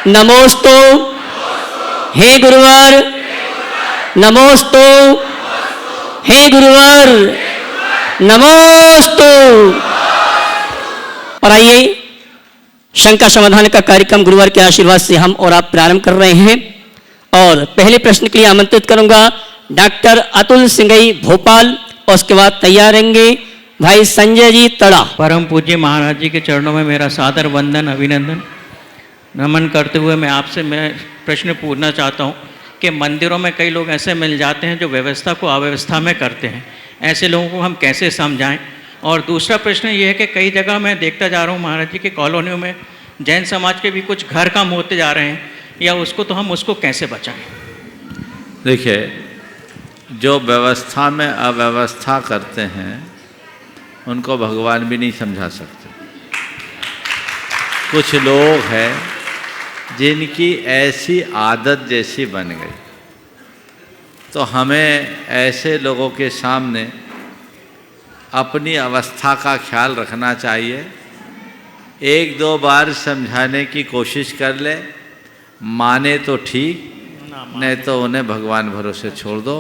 नमोस्तु हे गुरुवर, नमोस्तु हे गुरुवर, नमोस्तु। और आइए शंका समाधान का कार्यक्रम गुरुवार के आशीर्वाद से हम और आप प्रारंभ कर रहे हैं। और पहले प्रश्न के लिए आमंत्रित करूंगा डॉक्टर अतुल सिंगई भोपाल, और उसके बाद तैयार रहेंगे भाई संजय जी तड़ा। परम पूज्य महाराज जी के चरणों में मेरा सादर वंदन अभिनंदन नमन करते हुए मैं प्रश्न पूछना चाहता हूँ कि मंदिरों में कई लोग ऐसे मिल जाते हैं जो व्यवस्था को अव्यवस्था में करते हैं, ऐसे लोगों को हम कैसे समझाएं। और दूसरा प्रश्न ये है कि कई जगह मैं देखता जा रहा हूँ महाराज जी की कॉलोनियों में जैन समाज के भी कुछ घर काम होते जा रहे हैं, या उसको कैसे बचाएं। देखिए, जो व्यवस्था में अव्यवस्था करते हैं उनको भगवान भी नहीं समझा सकते। कुछ लोग हैं जिनकी ऐसी आदत जैसी बन गई, तो हमें ऐसे लोगों के सामने अपनी अवस्था का ख्याल रखना चाहिए। एक दो बार समझाने की कोशिश कर ले, माने तो ठीक, नहीं तो उन्हें भगवान भरोसे छोड़ दो।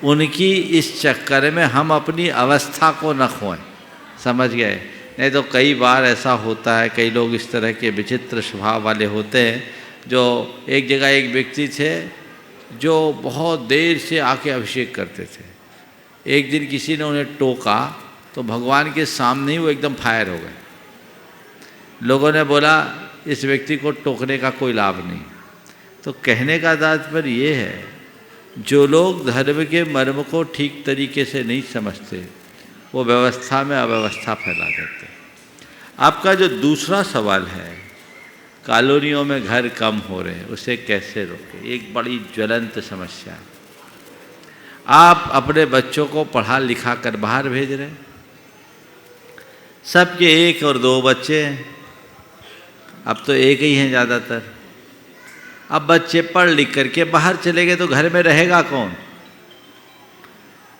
उनकी इस चक्कर में हम अपनी अवस्था को न खोएं, समझ गए। नहीं तो कई बार ऐसा होता है, कई लोग इस तरह के विचित्र स्वभाव वाले होते हैं। जो एक जगह एक व्यक्ति थे जो बहुत देर से आके अभिषेक करते थे। एक दिन किसी ने उन्हें टोका तो भगवान के सामने ही वो एकदम फायर हो गए। लोगों ने बोला इस व्यक्ति को टोकने का कोई लाभ नहीं। तो कहने का तात्पर्य ये है, जो लोग धर्म के मर्म को ठीक तरीके से नहीं समझते वो व्यवस्था में अव्यवस्था फैला देते। आपका जो दूसरा सवाल है, कॉलोनियों में घर कम हो रहे हैं, उसे कैसे रोकें, एक बड़ी ज्वलंत समस्या है। आप अपने बच्चों को पढ़ा लिखा कर बाहर भेज रहे हैं, सबके एक और दो बच्चे हैं, अब तो एक ही हैं ज़्यादातर। अब बच्चे पढ़ लिख करके बाहर चले गए तो घर में रहेगा कौन।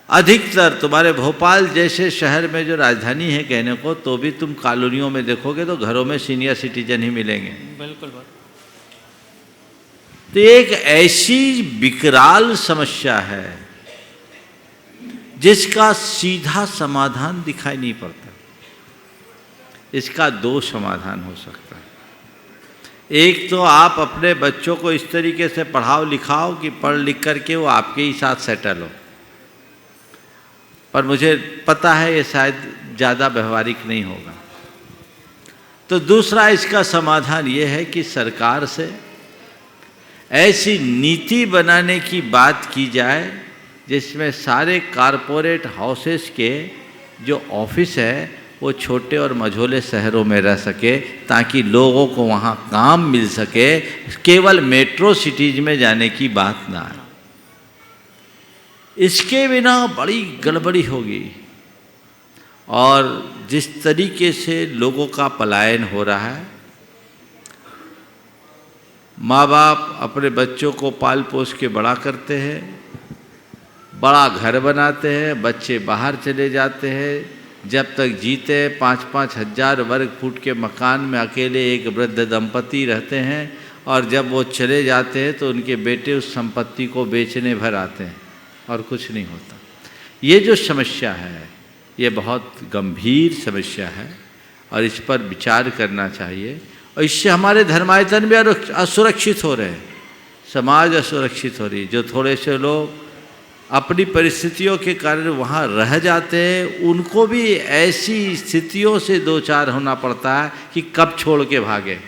अधिकतर तुम्हारे भोपाल जैसे शहर में जो राजधानी है कहने को, तो भी तुम कॉलोनियों में देखोगे तो घरों में सीनियर सिटीजन ही मिलेंगे। बिल्कुल। तो एक ऐसी विकराल समस्या है जिसका सीधा समाधान दिखाई नहीं पड़ता। इसका दो समाधान हो सकता है। एक तो आप अपने बच्चों को इस तरीके से पढ़ाओ लिखाओ कि पढ़ लिख करके वो आपके ही साथ सेटल हो, पर मुझे पता है ये शायद ज़्यादा व्यवहारिक नहीं होगा। तो दूसरा इसका समाधान ये है कि सरकार से ऐसी नीति बनाने की बात की जाए जिसमें सारे कारपोरेट हाउसेस के जो ऑफिस है वो छोटे और मझोले शहरों में रह सके, ताकि लोगों को वहाँ काम मिल सके। केवल मेट्रो सिटीज में जाने की बात ना आए। इसके बिना बड़ी गड़बड़ी होगी। और जिस तरीके से लोगों का पलायन हो रहा है, माँ बाप अपने बच्चों को पाल पोस के बड़ा करते हैं, बड़ा घर बनाते हैं, बच्चे बाहर चले जाते हैं। जब तक जीते 5-5 हज़ार वर्ग फुट के मकान में अकेले एक वृद्ध दंपति रहते हैं, और जब वो चले जाते हैं तो उनके बेटे उस संपत्ति को बेचने भर आते हैं और कुछ नहीं होता। ये जो समस्या है ये बहुत गंभीर समस्या है और इस पर विचार करना चाहिए। और इससे हमारे धर्मायतन भी असुरक्षित हो रहे हैं, समाज असुरक्षित हो रही है। जो थोड़े से लोग अपनी परिस्थितियों के कारण वहाँ रह जाते हैं, उनको भी ऐसी स्थितियों से दो चार होना पड़ता है कि कब छोड़ के भागे,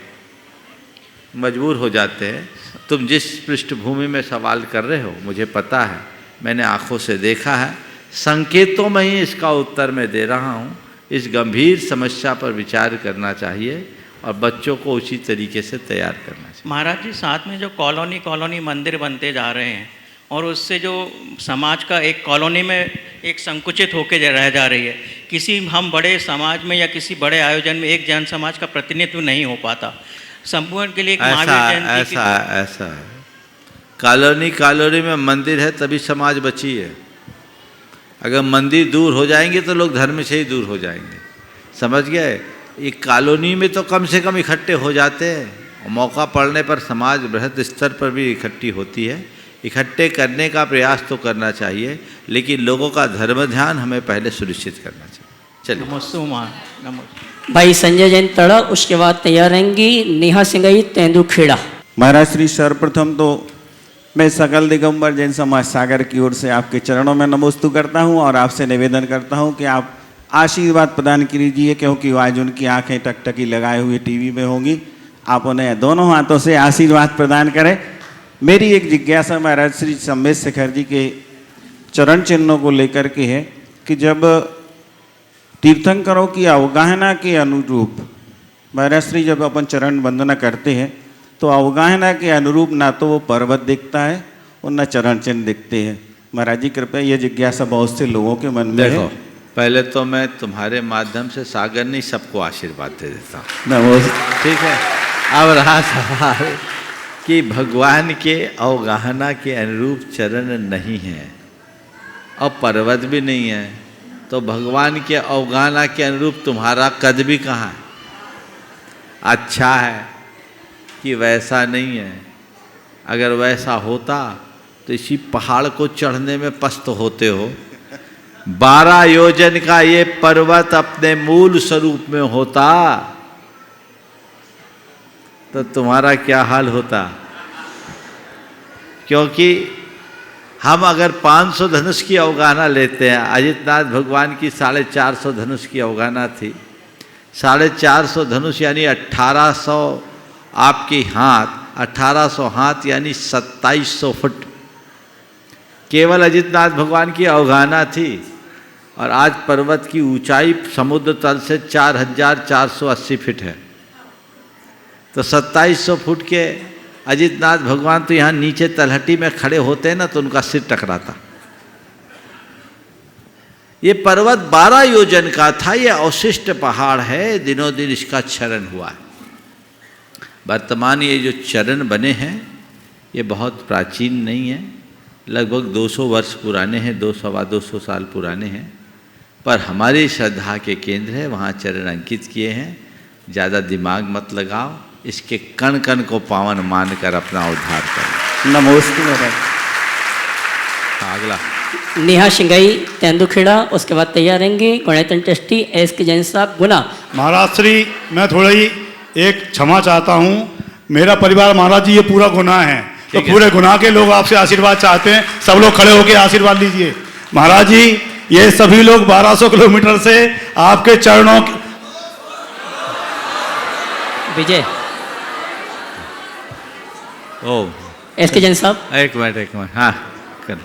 मजबूर हो जाते हैं। तुम जिस पृष्ठभूमि में सवाल कर रहे हो मुझे पता है, मैंने आंखों से देखा है, संकेतों में ही इसका उत्तर मैं दे रहा हूँ। इस गंभीर समस्या पर विचार करना चाहिए और बच्चों को उसी तरीके से तैयार करना चाहिए। महाराज जी, साथ में जो कॉलोनी मंदिर बनते जा रहे हैं और उससे जो समाज का एक कॉलोनी में एक संकुचित होकर रह जा रही है, किसी हम बड़े समाज में या किसी बड़े आयोजन में एक जन समाज का प्रतिनिधित्व नहीं हो पाता। संपूर्ण के लिए एक ऐसा है। कॉलोनी में मंदिर है तभी समाज बची है। अगर मंदिर दूर हो जाएंगे तो लोग धर्म से ही दूर हो जाएंगे, समझ गए। एक कॉलोनी में तो कम से कम इकट्ठे हो जाते हैं, और मौका पड़ने पर समाज बृहद स्तर पर भी इकट्ठी होती है। इकट्ठे करने का प्रयास तो करना चाहिए, लेकिन लोगों का धर्म ध्यान हमें पहले सुनिश्चित करना चाहिए। चलिए। नमस्ते माँ, नमस्ते। भाई संजय जैन तड़ा, उसके बाद तैयार रहेंगी नेहा सिंगई तेंदुखेड़ा। महाराज श्री, सर्वप्रथम तो मैं सकल दिगंबर जैन समाज सागर की ओर से आपके चरणों में नमोस्तु करता हूं और आपसे निवेदन करता हूं कि आप आशीर्वाद प्रदान कीजिए, क्योंकि आज उनकी आंखें टकटकी लगाए हुए टीवी में होंगी। आप उन्हें दोनों हाथों से आशीर्वाद प्रदान करें। मेरी एक जिज्ञासा महाराज श्री सम्मेद शेखर जी के चरण चिन्हों को लेकर के है कि जब तीर्थंकरों की अवगाहना के अनुरूप महाराज श्री जब अपन चरण वंदना करते हैं तो अवगाहना के अनुरूप ना तो वो पर्वत दिखता है और न चरण चिन्ह दिखते हैं। महाराज जी कृपया ये जिज्ञासा बहुत से लोगों के मन में देखो, है। पहले तो मैं तुम्हारे माध्यम से सागर नहीं सबको आशीर्वाद दे देता हूँ। नमोस्तु। ठीक है। अब रहा सवाल कि भगवान के अवगाहना के अनुरूप चरण नहीं है और पर्वत भी नहीं है, तो भगवान के अवगाहना के अनुरूप तुम्हारा कद भी कहाँ है? अच्छा है कि वैसा नहीं है। अगर वैसा होता तो इसी पहाड़ को चढ़ने में पस्त होते हो। 12 योजन का ये पर्वत अपने मूल स्वरूप में होता तो तुम्हारा क्या हाल होता? क्योंकि हम अगर 500 धनुष की अवगाहना लेते हैं, अजितनाथ भगवान की 450 धनुष की अवगाहना थी। 450 धनुष यानी 1800 आपके हाथ, 1800 हाथ यानी 2700 फुट केवल अजितनाथ भगवान की अवगाहना थी। और आज पर्वत की ऊंचाई समुद्र तल से 4480 फीट है। तो 2700 फुट के अजितनाथ भगवान तो यहाँ नीचे तलहटी में खड़े होते हैं ना, तो उनका सिर टकराता। ये पर्वत 12 योजन का था। ये अवशिष्ट पहाड़ है, दिनों दिन इसका क्षरण हुआ है। वर्तमान ये जो चरण बने हैं ये बहुत प्राचीन नहीं है, लगभग 200 वर्ष पुराने हैं, 200-225 साल पुराने हैं। पर हमारी श्रद्धा के केंद्र है, वहाँ चरण अंकित किए हैं। ज़्यादा दिमाग मत लगाओ, इसके कण कण को पावन मानकर अपना उद्धार करो। नमोस्तु महाराज। अगला नेहा सिंगई तेंदुखेड़ा, उसके बाद तैयार रहेंगे गणेतन ट्रस्टी एस के जैन साहब गुना। महाराज श्री, मैं थोड़ा ही एक क्षमा चाहता हूँ। मेरा परिवार महाराज जी ये पूरा गुनाह है, तो पूरे गुनाह के लोग आपसे आशीर्वाद चाहते हैं। सब लोग खड़े होकर आशीर्वाद लीजिए। महाराज जी, ये सभी लोग 1200 किलोमीटर से आपके चरणों विजय ओ एस के जैन साहब, एक मिनट हाँ कर।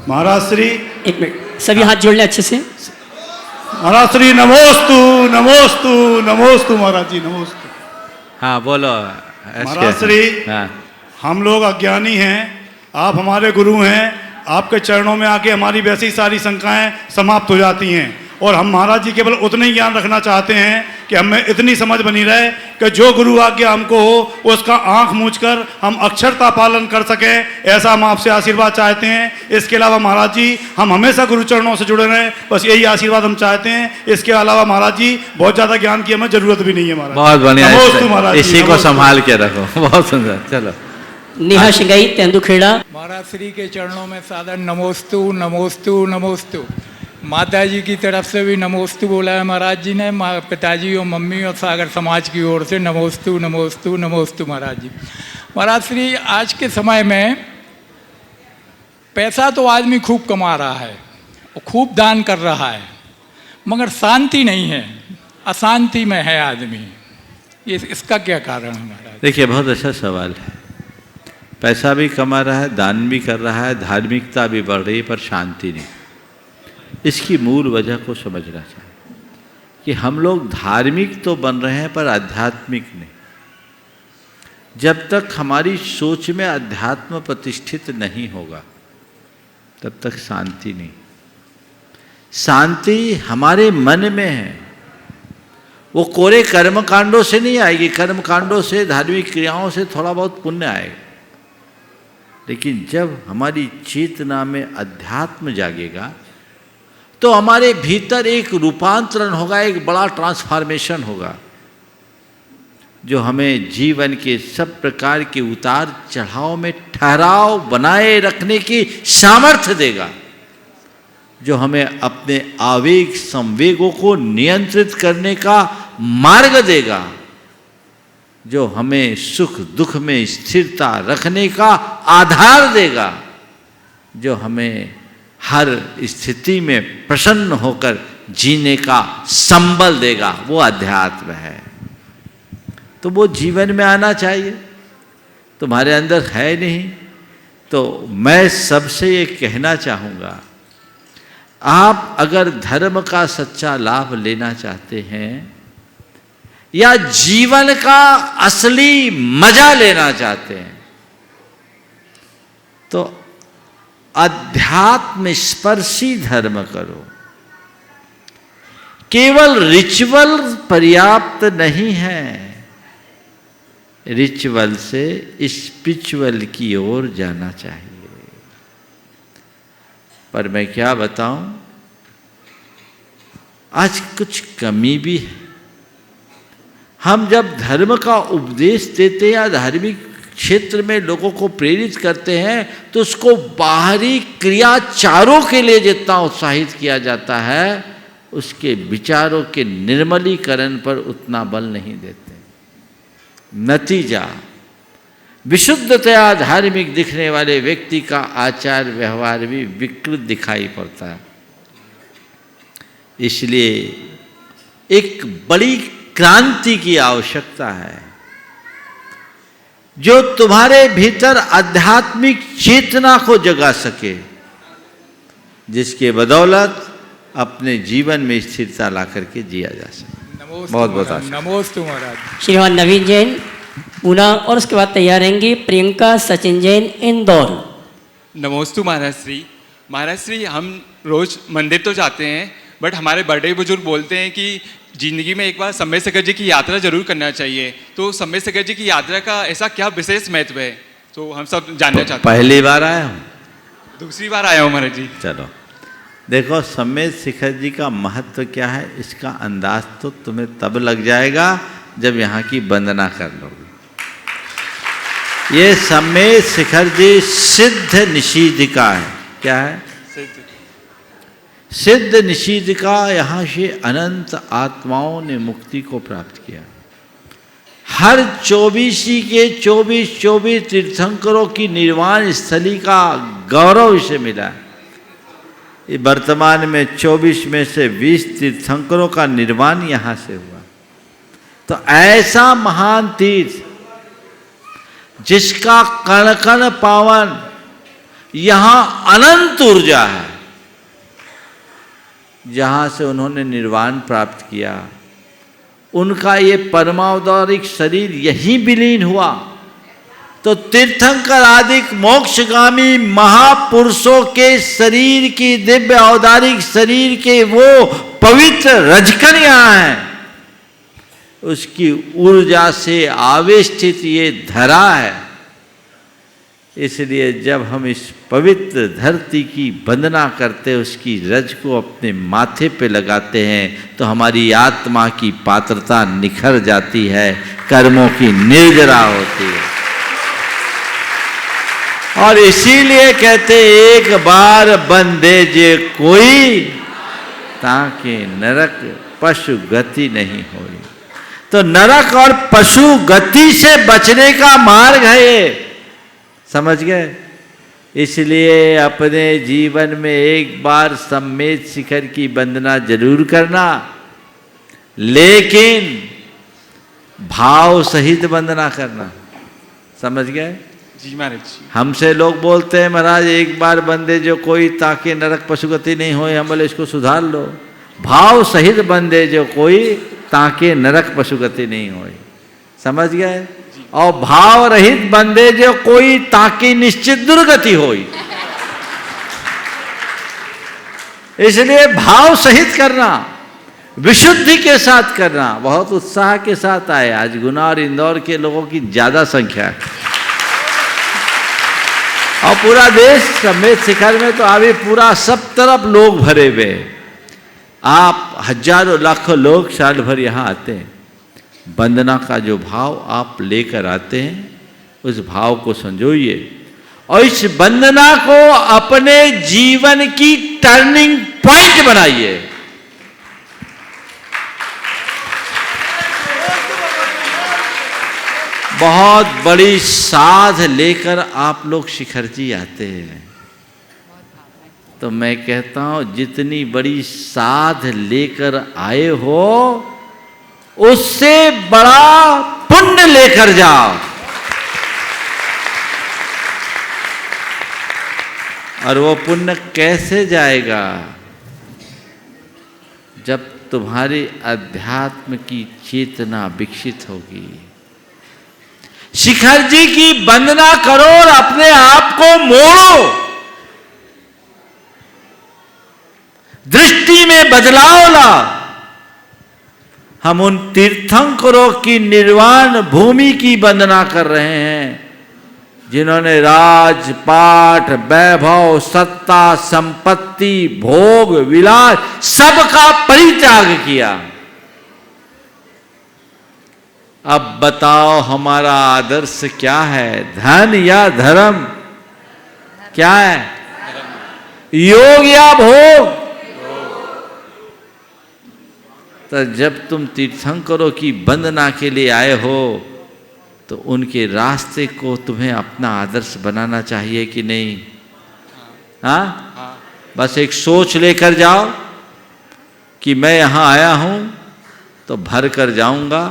महाराज श्री, एक मिनट, सभी हाथ जोड़ लें अच्छे से। महाराज श्री, नमोस्तु नमोस्तु नमोस्तु। महाराज जी नमोस्तु। हाँ बोलो। महाराज श्री, हाँ हम लोग अज्ञानी हैं, आप हमारे गुरु हैं। आपके चरणों में आके हमारी वैसी सारी शंकाएं समाप्त हो जाती हैं। और हम महाराज जी केवल उतना ही ज्ञान रखना चाहते हैं कि हमें इतनी समझ बनी रहे कि जो गुरु आज्ञा हमको हो उसका आंख मूंझकर हम अक्षरता पालन कर सकें। ऐसा हम आपसे आशीर्वाद चाहते हैं। इसके अलावा महाराज जी, हम हमेशा गुरु चरणों से जुड़े रहें, बस यही आशीर्वाद हम चाहते हैं। इसके अलावा महाराज जी, बहुत ज़्यादा ज्ञान की हमें जरूरत भी नहीं है। महाराज बहुत बढ़िया, नमोस्तु महाराज जी, इसी को नमोस्तु। संभाल के रखो। बहुत सुंदर। चलो नेहा सिंगई तेंदुखेड़ा। महाराज श्री के चरणों में सादर नमोस्तु नमोस्तु नमोस्तु। माता जी की तरफ से भी नमोस्तु बोला है महाराज जी ने। पिताजी और मम्मी और सागर समाज की ओर से नमोस्तु नमोस्तु नमोस्तु महाराज जी। महाराज श्री, आज के समय में पैसा तो आदमी खूब कमा रहा है और खूब दान कर रहा है, मगर शांति नहीं है, अशांति में है आदमी। ये इसका क्या कारण है महाराज? देखिए, बहुत अच्छा सवाल है। पैसा भी कमा रहा है, दान भी कर रहा है, धार्मिकता भी बढ़ रही है, पर शांति नहीं। इसकी मूल वजह को समझना चाहिए कि हम लोग धार्मिक तो बन रहे हैं पर आध्यात्मिक नहीं। जब तक हमारी सोच में अध्यात्म प्रतिष्ठित नहीं होगा तब तक शांति नहीं। शांति हमारे मन में है, वो कोरे कर्म कांडों से नहीं आएगी। कर्म कांडों से, धार्मिक क्रियाओं से थोड़ा बहुत पुण्य आएगा, लेकिन जब हमारी चेतना में अध्यात्म जागेगा तो हमारे भीतर एक रूपांतरण होगा, एक बड़ा ट्रांसफॉर्मेशन होगा। जो हमें जीवन के सब प्रकार के उतार चढ़ाव में ठहराव बनाए रखने की सामर्थ्य देगा, जो हमें अपने आवेग संवेगों को नियंत्रित करने का मार्ग देगा, जो हमें सुख दुख में स्थिरता रखने का आधार देगा, जो हमें हर स्थिति में प्रसन्न होकर जीने का संबल देगा, वो अध्यात्म है। तो वो जीवन में आना चाहिए। तुम्हारे अंदर है नहीं, तो मैं सबसे ये कहना चाहूँगा, आप अगर धर्म का सच्चा लाभ लेना चाहते हैं या जीवन का असली मजा लेना चाहते हैं, तो अध्यात्म स्पर्शी धर्म करो। केवल रिचुअल पर्याप्त नहीं है, रिचुअल से स्पिरिचुअल की ओर जाना चाहिए। पर मैं क्या बताऊं, आज कुछ कमी भी है। हम जब धर्म का उपदेश देते हैं या धार्मिक क्षेत्र में लोगों को प्रेरित करते हैं, तो उसको बाहरी क्रियाचारों के लिए जितना उत्साहित किया जाता है, उसके विचारों के निर्मलीकरण पर उतना बल नहीं देते। नतीजा, विशुद्धतया धार्मिक दिखने वाले व्यक्ति का आचार व्यवहार भी विकृत दिखाई पड़ता है। इसलिए एक बड़ी क्रांति की आवश्यकता है, जो तुम्हारे भीतर आध्यात्मिक चेतना को जगा सके, जिसके बदौलत अपने जीवन में स्थिरता ला करके जिया जा सके। बहुत बहुत नमोस्तु महाराज। श्रीमान नवीन जैन पूना, और उसके बाद तैयार रहेंगी प्रियंका सचिन जैन इंदौर। नमोस्तु महाराज श्री। महाराज श्री, हम रोज मंदिर तो जाते हैं, बट हमारे बड़े बुजुर्ग बोलते हैं कि जिंदगी में एक बार सम्मेद शेखर जी की यात्रा जरूर करना चाहिए। तो सम्मेद शेखर जी की यात्रा का ऐसा क्या विशेष महत्व है, तो हम सब जानना चाहते हैं। पहली बार आया हूँ? दूसरी बार आया हूँ महाराज जी। चलो देखो, सम्मेद शेखर जी का महत्व क्या है, इसका अंदाज तो तुम्हें तब लग जाएगा जब यहाँ की वंदना कर लोगे। ये सम्मेद शेखर जी सिद्ध निषीदिका है। क्या है? सिद्ध निषीदिका। यहाँ से अनंत आत्माओं ने मुक्ति को प्राप्त किया। हर 24 के 24 तीर्थंकरों की निर्वाण स्थली का गौरव इसे मिला है। वर्तमान में 24 में से 20 तीर्थंकरों का निर्वाण यहाँ से हुआ। तो ऐसा महान तीर्थ जिसका कण कण पावन, यहाँ अनंत ऊर्जा है, जहाँ से उन्होंने निर्वाण प्राप्त किया, उनका ये परमावतारिक शरीर यही विलीन हुआ। तो तीर्थंकर आदि मोक्षगामी महापुरुषों के शरीर की, दिव्य अवतारिक शरीर के वो पवित्र रजकण यहाँ हैं, उसकी ऊर्जा से आवेष्टित ये धरा है। इसलिए जब हम इस पवित्र धरती की वंदना करते, उसकी रज को अपने माथे पे लगाते हैं, तो हमारी आत्मा की पात्रता निखर जाती है, कर्मों की निर्जरा होती है। और इसीलिए कहते, एक बार बंदे जे कोई, ताके नरक पशु गति नहीं होई। तो नरक और पशु गति से बचने का मार्ग है ये, समझ गए? इसलिए अपने जीवन में एक बार सम्मेद शिखर की वंदना जरूर करना, लेकिन भाव सहित वंदना करना। समझ गए? जी महाराज जी। हमसे लोग बोलते हैं, महाराज एक बार बंदे जो कोई, ताकि नरक पशुगति नहीं होए। हम बोले इसको सुधार लो, भाव सहित बंदे जो कोई, ताकि नरक पशुगति नहीं होए। समझ गए? और भाव रहित बंदे जो कोई, ताकि निश्चित दुर्गति होई। इसलिए भाव सहित करना, विशुद्धि के साथ करना। बहुत उत्साह के साथ आए आज। गुना और इंदौर के लोगों की ज्यादा संख्या है, और पूरा देश सम्मेद शिखर में तो अभी पूरा सब तरफ लोग भरे हुए। आप हजारों लाखों लोग साल भर यहाँ आते हैं। वंदना का जो भाव आप लेकर आते हैं उस भाव को संजोइए और इस वंदना को अपने जीवन की टर्निंग पॉइंट बनाइए। बहुत बड़ी साध लेकर आप लोग शिखर जी आते हैं, तो मैं कहता हूं जितनी बड़ी साध लेकर आए हो उससे बड़ा पुण्य लेकर जाओ। और वो पुण्य कैसे जाएगा? जब तुम्हारी अध्यात्म की चेतना विकसित होगी। शिखर जी की वंदना करो और अपने आप को मोड़ो, दृष्टि में बदलाव लाओ। हम उन तीर्थंकरों की निर्वाण भूमि की वंदना कर रहे हैं जिन्होंने राजपाट, वैभव, सत्ता, संपत्ति, भोग, विलास सबका परित्याग किया। अब बताओ हमारा आदर्श क्या है, धन या धर्म? क्या है? योग या भोग? तो जब तुम तीर्थंकरों की वंदना के लिए आए हो तो उनके रास्ते को तुम्हें अपना आदर्श बनाना चाहिए कि नहीं? हाँ? बस एक सोच लेकर जाओ कि मैं यहाँ आया हूँ तो भर कर जाऊँगा।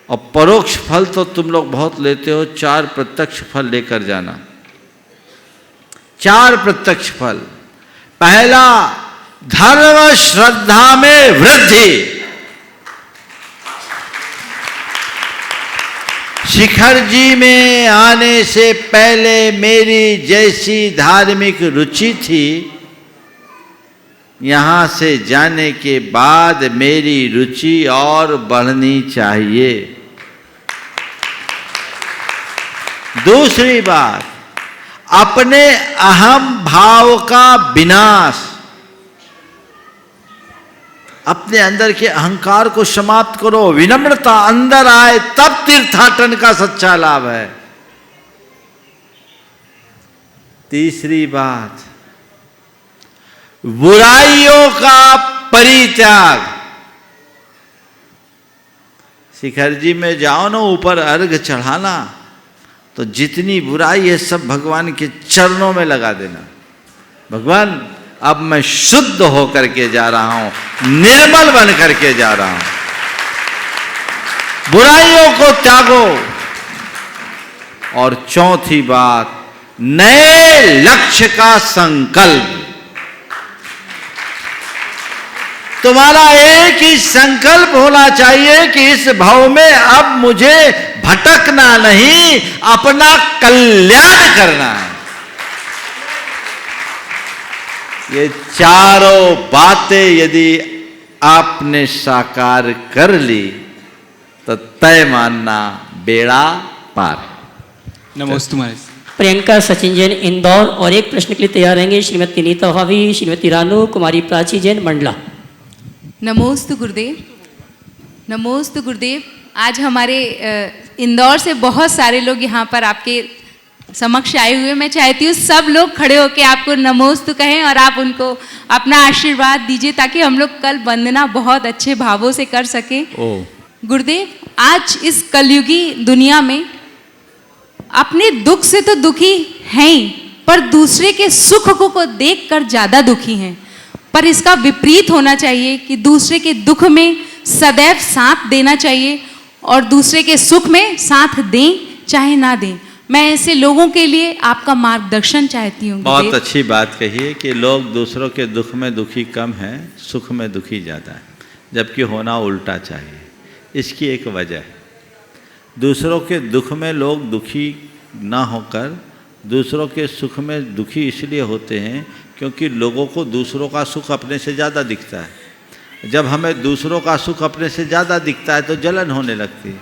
और परोक्ष फल तो तुम लोग बहुत लेते हो, 4 प्रत्यक्ष फल लेकर जाना। 4 प्रत्यक्ष फल। पहला, धर्म श्रद्धा में वृद्धि। शिखर जी में आने से पहले मेरी जैसी धार्मिक रुचि थी, यहां से जाने के बाद मेरी रुचि और बढ़नी चाहिए। दूसरी बात, अपने अहम भाव का विनाश, अपने अंदर के अहंकार को समाप्त करो। विनम्रता अंदर आए तब तीर्थाटन का सच्चा लाभ है। तीसरी बात, बुराइयों का परित्याग। शिखर जी में जाओ ना, ऊपर अर्घ चढ़ाना, तो जितनी बुराई है सब भगवान के चरणों में लगा देना। भगवान अब मैं शुद्ध होकर के जा रहा हूं, निर्मल बन करके जा रहा हूं। बुराइयों को त्यागो। और चौथी बात, नए लक्ष्य का संकल्प। तुम्हारा एक ही संकल्प होना चाहिए कि इस भाव में अब मुझे भटकना नहीं, अपना कल्याण करना है। ये चारों बातें यदि आपने साकार कर ली तो तय मानना बेड़ा पार। नमोस्तु महाराज। प्रियंका सचिन जैन इंदौर और एक प्रश्न के लिए तैयार रहेंगे श्रीमती नीता भाभी, श्रीमती रानू कुमारी प्राची जैन मंडला। नमोस्तु गुरुदेव। नमोस्तु गुरुदेव। आज हमारे इंदौर से बहुत सारे लोग यहाँ पर आपके समक्ष आए हुए। मैं चाहती हूँ सब लोग खड़े होकर आपको नमोस्तु कहें और आप उनको अपना आशीर्वाद दीजिए ताकि हम लोग कल वंदना बहुत अच्छे भावों से कर सकें। गुरुदेव, आज इस कलयुगी दुनिया में अपने दुख से तो दुखी हैं ही, पर दूसरे के सुख को देखकर ज़्यादा दुखी हैं। पर इसका विपरीत होना चाहिए कि दूसरे के दुख में सदैव साथ देना चाहिए और दूसरे के सुख में साथ दें चाहे ना दें। मैं ऐसे लोगों के लिए आपका मार्गदर्शन चाहती हूँ। बहुत अच्छी बात कही है कि लोग दूसरों के दुख में दुखी कम है, सुख में दुखी ज़्यादा है, जबकि होना उल्टा चाहिए। इसकी एक वजह है, दूसरों के दुख में लोग दुखी ना होकर दूसरों के सुख में दुखी इसलिए होते हैं क्योंकि लोगों को दूसरों का सुख अपने से ज़्यादा दिखता है। जब हमें दूसरों का सुख अपने से ज़्यादा दिखता है तो जलन होने लगती है,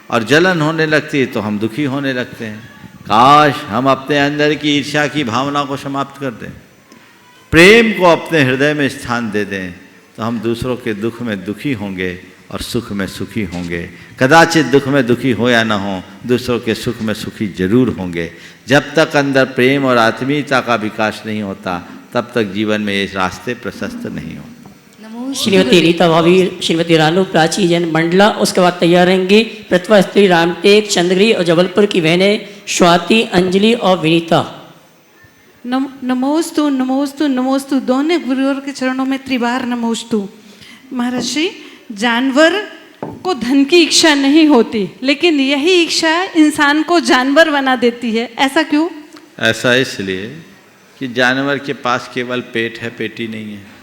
और जलन होने लगती है तो हम दुखी होने लगते हैं। काश हम अपने अंदर की ईर्ष्या की भावना को समाप्त कर दें, प्रेम को अपने हृदय में स्थान दे दें, तो हम दूसरों के दुख में दुखी होंगे और सुख में सुखी होंगे। कदाचित दुख में दुखी हो या ना हो, दूसरों के सुख में सुखी जरूर होंगे। जब तक अंदर प्रेम और आत्मीयता का विकास नहीं होता, तब तक जीवन में ये रास्ते प्रशस्त नहीं होते। श्रीमती रीता भाभी, श्रीमती रानू प्राची जैन मंडला, उसके बाद तैयार रहेंगी प्रतिभा स्त्री रामटेक चंद्रगिरी और जबलपुर की बहनें स्वाति, अंजलि और विनीता। नमोस्तु नमोस्तु नमोस्तु, दोनों गुरुवर के चरणों में त्रिबार नमोस्तु। महर्षि, जानवर को धन की इच्छा नहीं होती, लेकिन यही इच्छा इंसान को जानवर बना देती है, ऐसा क्यों? ऐसा इसलिए कि जानवर के पास केवल पेट है, पेटी नहीं है।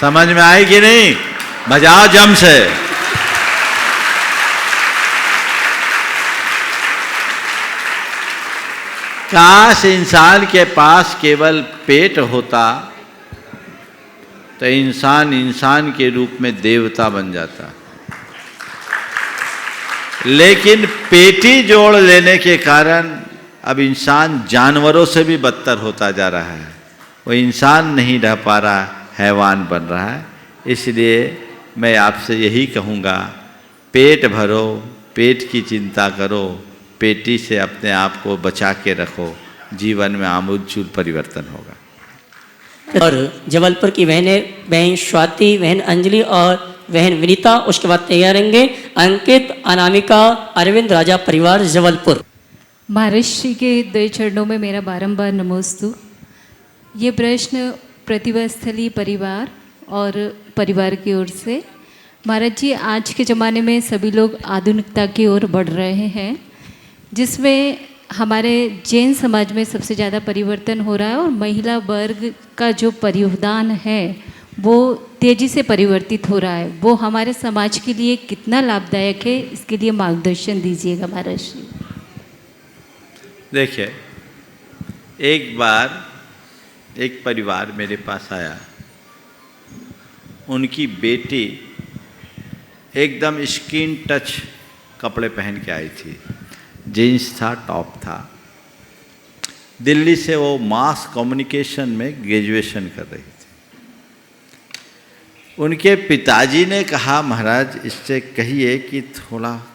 समझ में आई कि नहीं? बजाओ जम से। काश इंसान के पास केवल पेट होता तो इंसान के रूप में देवता बन जाता, लेकिन पेटी जोड़ लेने के कारण अब इंसान जानवरों से भी बदतर होता जा रहा है। वो इंसान नहीं रह पा रहा, हैवान बन रहा है। इसलिए मैं आपसे यही कहूँगा, पेट भरो, पेट की चिंता करो, पेटी से अपने आप को बचा के रखो, जीवन में आमूलचूल परिवर्तन होगा। और जबलपुर की बहन स्वाति, बहन अंजलि और बहन विनीता, उसके बाद तैयार रहेंगे अंकित, अनामिका, अरविंद राजा परिवार जबलपुर। महर्षि के दो चरणों में मेरा बारंबार नमोस्तु। ये प्रश्न प्रतिभा स्थली परिवार और परिवार की ओर से। महाराज जी, आज के ज़माने में सभी लोग आधुनिकता की ओर बढ़ रहे हैं, जिसमें हमारे जैन समाज में सबसे ज़्यादा परिवर्तन हो रहा है और महिला वर्ग का जो परिधान है वो तेज़ी से परिवर्तित हो रहा है। वो हमारे समाज के लिए कितना लाभदायक है, इसके लिए मार्गदर्शन दीजिएगा महाराज जी। देखिए, एक बार एक परिवार मेरे पास आया, उनकी बेटी एकदम स्किन टच कपड़े पहन के आई थी, जीन्स था, टॉप था। दिल्ली से वो मास कम्युनिकेशन में ग्रेजुएशन कर रही थी। उनके पिताजी ने कहा, महाराज इससे कहिए कि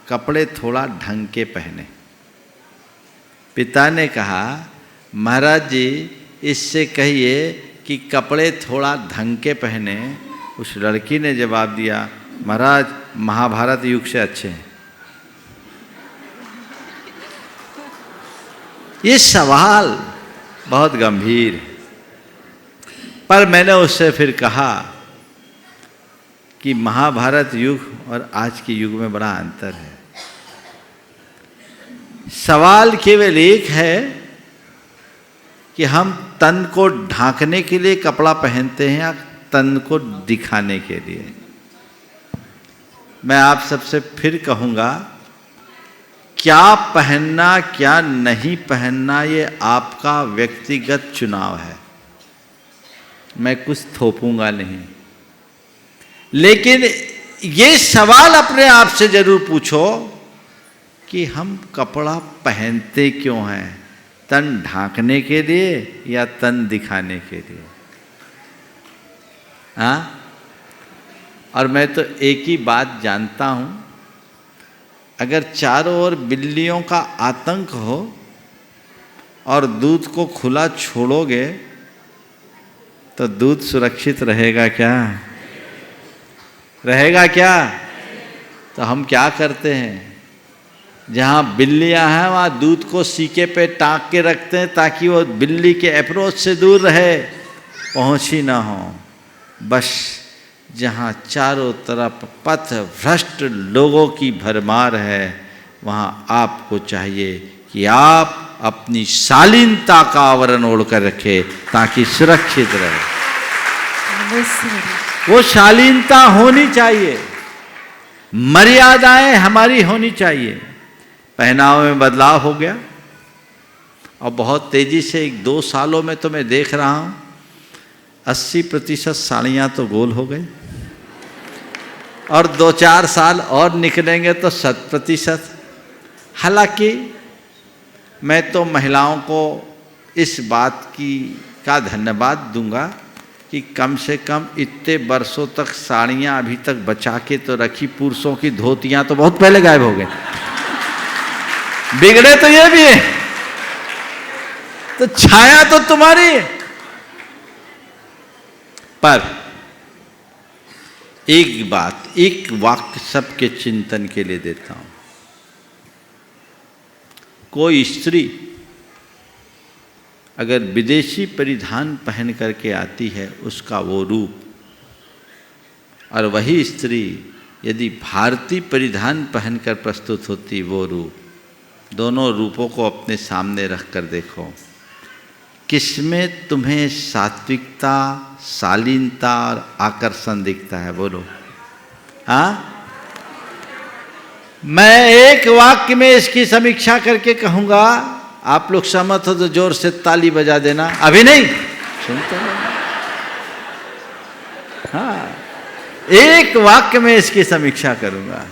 कपड़े थोड़ा ढंग के पहने। पिता ने कहा, महाराज जी इससे कहिए कि कपड़े थोड़ा ढंग के पहने। उस लड़की ने जवाब दिया, महाराज महाभारत युग से अच्छे हैं। ये सवाल बहुत गंभीर है, पर मैंने उससे फिर कहा कि महाभारत युग और आज के युग में बड़ा अंतर है। सवाल केवल एक है कि हम तन को ढांकने के लिए कपड़ा पहनते हैं या तन को दिखाने के लिए। मैं आप सबसे फिर कहूँगा, क्या पहनना क्या नहीं पहनना ये आपका व्यक्तिगत चुनाव है, मैं कुछ थोपूंगा नहीं। लेकिन ये सवाल अपने आप से जरूर पूछो कि हम कपड़ा पहनते क्यों हैं, तन ढांकने के लिए या तन दिखाने के लिए? हाँ, और मैं तो एक ही बात जानता हूँ, अगर चारों ओर बिल्लियों का आतंक हो और दूध को खुला छोड़ोगे तो दूध सुरक्षित रहेगा क्या? रहेगा क्या? तो हम क्या करते हैं, जहाँ बिल्लियाँ हैं वहाँ दूध को सीके पे टाँग के रखते हैं ताकि वो बिल्ली के अप्रोच से दूर रहे, पहुँच ही ना हो। बस जहाँ चारों तरफ पथ भ्रष्ट लोगों की भरमार है, वहाँ आपको चाहिए कि आप अपनी शालीनता का आवरण ओढ़ कर रखें ताकि सुरक्षित रहे। वो शालीनता होनी चाहिए, मर्यादाएं हमारी होनी चाहिए। पहनावे में बदलाव हो गया और बहुत तेजी से 1-2 सालों में तो मैं देख रहा हूँ 80% साड़ियाँ तो गोल हो गई और 2-4 साल और निकलेंगे तो 100%। हालांकि मैं तो महिलाओं को इस बात का धन्यवाद दूंगा कि कम से कम इतने वर्षों तक साड़ियाँ अभी तक बचा के तो रखी, पुरुषों की धोतियाँ तो बहुत पहले गायब हो गए। बिगड़े तो ये भी है, तो छाया तो तुम्हारी है। पर एक बात, एक वाक्य सबके चिंतन के लिए देता हूं। कोई स्त्री अगर विदेशी परिधान पहन करके आती है उसका वो रूप, और वही स्त्री यदि भारतीय परिधान पहनकर प्रस्तुत होती वो रूप, दोनों रूपों को अपने सामने रख कर देखो, किसमें तुम्हें सात्विकता, शालीनता और आकर्षण दिखता है? बोलो। हाँ, मैं एक वाक्य में इसकी समीक्षा करके कहूंगा, आप लोग सहमत हो तो जोर से ताली बजा देना। अभी नहीं, सुनते हो? हाँ, एक वाक्य में इसकी समीक्षा करूंगा।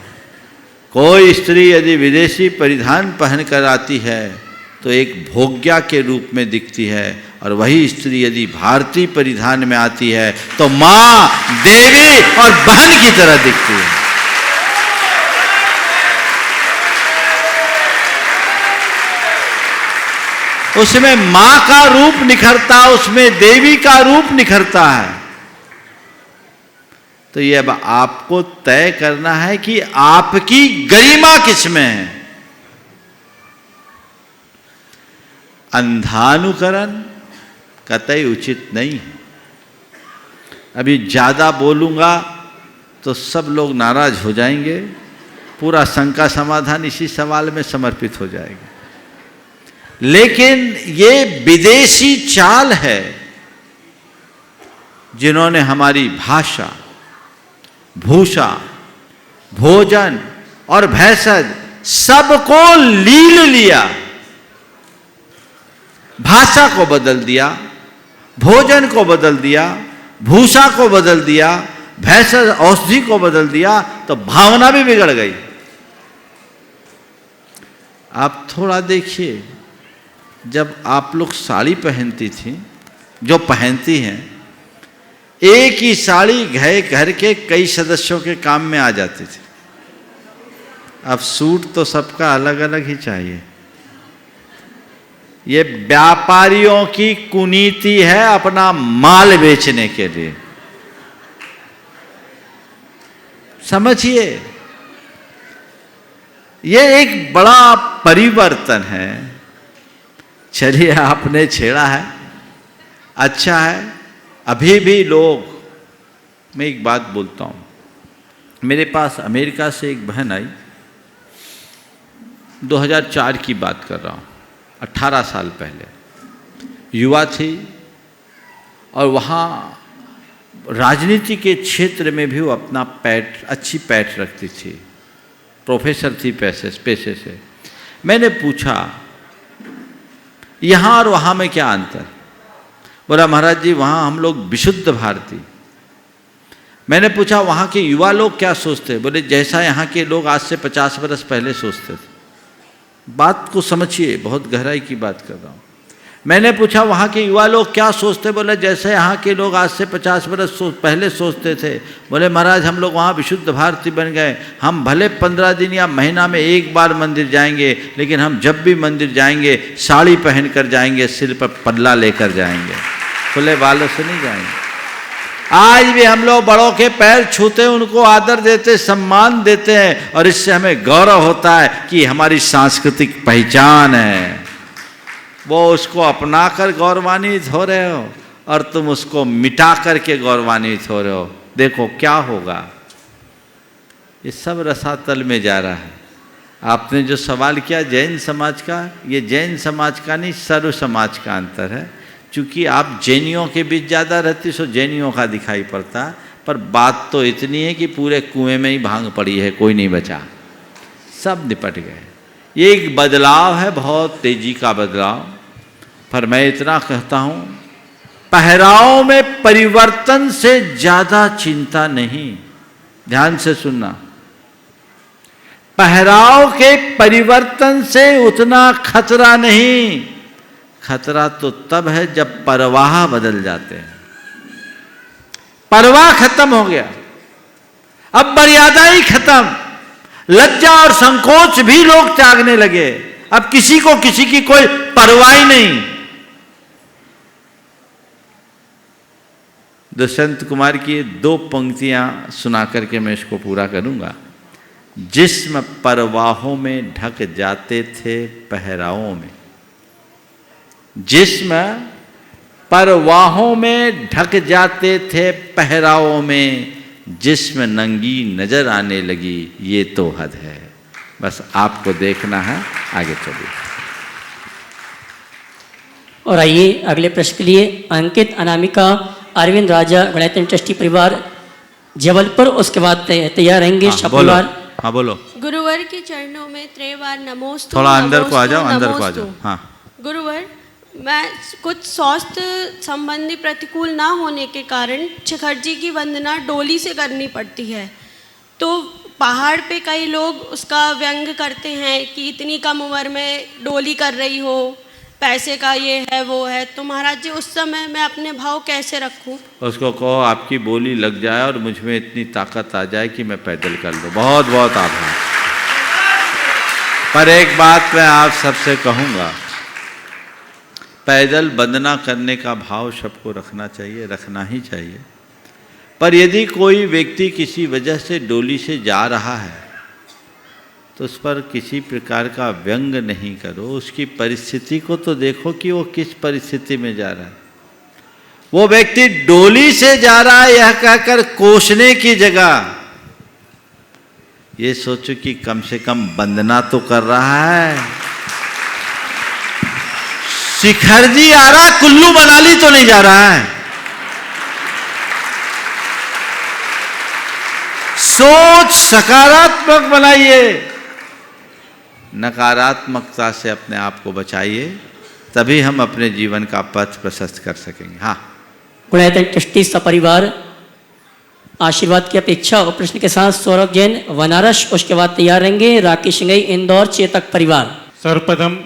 कोई स्त्री यदि विदेशी परिधान पहन कर आती है तो एक भोग्या के रूप में दिखती है, और वही स्त्री यदि भारतीय परिधान में आती है तो मां, देवी और बहन की तरह दिखती है। उसमें मां का रूप निखरता, उसमें देवी का रूप निखरता है। तो ये अब आपको तय करना है कि आपकी गरिमा किसमें है। अंधानुकरण कतई उचित नहीं है। अभी ज़्यादा बोलूँगा तो सब लोग नाराज हो जाएंगे, पूरा शंका समाधान इसी सवाल में समर्पित हो जाएगा। लेकिन ये विदेशी चाल है जिन्होंने हमारी भाषा, भूषा, भोजन और भेषज सबको लील लिया। भाषा को बदल दिया, भोजन को बदल दिया, भूषा को बदल दिया, भेषज औषधि को बदल दिया, तो भावना भी बिगड़ गई। आप थोड़ा देखिए, जब आप लोग साड़ी पहनती थी, जो पहनती हैं, एक ही साड़ी घर के कई सदस्यों के काम में आ जाती थी। अब सूट तो सबका अलग अलग ही चाहिए। ये व्यापारियों की कुनीति है अपना माल बेचने के लिए, समझिए। ये एक बड़ा परिवर्तन है। चलिए, आपने छेड़ा है, अच्छा है। अभी भी लोग, मैं एक बात बोलता हूँ, मेरे पास अमेरिका से एक बहन आई, 2004 की बात कर रहा हूँ, 18 साल पहले, युवा थी, और वहाँ राजनीति के क्षेत्र में भी वो अपना अच्छी पैठ रखती थी, प्रोफेसर थी पेशे से। मैंने पूछा यहाँ और वहाँ में क्या अंतर? बोला, महाराज जी वहाँ हम लोग विशुद्ध भारतीय। मैंने पूछा वहाँ के युवा लोग क्या सोचते? बोले जैसा यहाँ के लोग आज से 50 बरस पहले सोचते थे। बात को समझिए, बहुत गहराई की बात कर रहा हूँ। मैंने पूछा वहाँ के युवा लोग क्या सोचते? बोले जैसे यहाँ के लोग आज से 50 बरस पहले सोचते थे। बोले महाराज हम लोग वहाँ विशुद्ध भारतीय बन गए। हम भले 15 दिन या महीना में एक बार मंदिर जाएंगे, लेकिन हम जब भी मंदिर जाएंगे साड़ी पहन कर जाएंगे, सिर पर पल्ला लेकर जाएंगे, खुले बालों से नहीं जाएंगे। आज भी हम लोग बड़ों के पैर छूते, उनको आदर देते, सम्मान देते हैं, और इससे हमें गौरव होता है कि हमारी सांस्कृतिक पहचान है। वो उसको अपना कर गौरवान्वित हो रहे हो और तुम उसको मिटा करके गौरवान्वित हो रहे हो। देखो क्या होगा। ये सब रसातल में जा रहा है। आपने जो सवाल किया जैन समाज का, ये जैन समाज का नहीं, सर्व समाज का अंतर है। चूँकि आप जैनियों के बीच ज़्यादा रहती, सो जैनियों का दिखाई पड़ता, पर बात तो इतनी है कि पूरे कुएं में ही भांग पड़ी है, कोई नहीं बचा, सब निपट गए। ये एक बदलाव है, बहुत तेजी का बदलाव। पर मैं इतना कहता हूँ, पहराव में परिवर्तन से ज़्यादा चिंता नहीं। ध्यान से सुनना, पहराव के परिवर्तन से उतना खतरा नहीं। खतरा तो तब है जब परवाह बदल जाते हैं। परवाह खत्म हो गया, अब मर्यादा ही खत्म, लज्जा और संकोच भी लोग त्यागने लगे, अब किसी को किसी की कोई परवाह ही नहीं। दुष्यंत कुमार की 2 पंक्तियां सुना करके मैं इसको पूरा करूंगा। जिस्म परवाहों में ढक जाते थे पहरावों में, जिस्म परवाहों में ढक जाते थे पहरावों में, जिस्म नंगी नजर आने लगी, ये तो हद है। बस आपको देखना है, आगे चलिए। और आइए अगले प्रश्न के लिए अंकित अनामिका अरविंद राजा गणतंत्र ट्रस्टी परिवार जबलपुर, उसके बाद तैयार रहेंगे शब परिवार। हाँ बोलो। गुरुवर के चरणों में त्रिवार नमोस्तु। थोड़ा अंदर को आ जाओ, अंदर को आ जाओ। हाँ गुरुवर, मैं कुछ स्वास्थ्य संबंधी प्रतिकूल ना होने के कारण शिखर जी की वंदना डोली से करनी पड़ती है, तो पहाड़ पे कई लोग उसका व्यंग करते हैं कि इतनी कम उम्र में डोली कर रही हो, पैसे का ये है वो है, तो महाराज जी उस समय मैं अपने भाव कैसे रखूं? उसको कहो आपकी बोली लग जाए और मुझ में इतनी ताकत आ जाए कि मैं पैदल कर लूँ। बहुत बहुत आभार। पर एक बात मैं आप सबसे कहूँगा, पैदल वंदना करने का भाव सबको रखना चाहिए, रखना ही चाहिए। पर यदि कोई व्यक्ति किसी वजह से डोली से जा रहा है तो उस पर किसी प्रकार का व्यंग नहीं करो, उसकी परिस्थिति को तो देखो कि वो किस परिस्थिति में जा रहा है। वो व्यक्ति डोली से जा रहा है यह कहकर कोसने की जगह ये सोचो कि कम से कम वंदना तो कर रहा है। शिखर जी आ रहा है, कुल्लू मनाली तो नहीं जा रहा है। सोच सकारात्मक बनाइए, नकारात्मकता से अपने आप को बचाइए, तभी हम अपने जीवन का पथ प्रशस्त कर सकेंगे। हाँ गुणतंत्र ट्रस्टी सपरिवार आशीर्वाद की अपेक्षा और प्रश्न के साथ सौरभ जैन बनारस, उसके बाद तैयार रहेंगे राकेश सिंघई इंदौर चेतक परिवार। सर्वप्रथम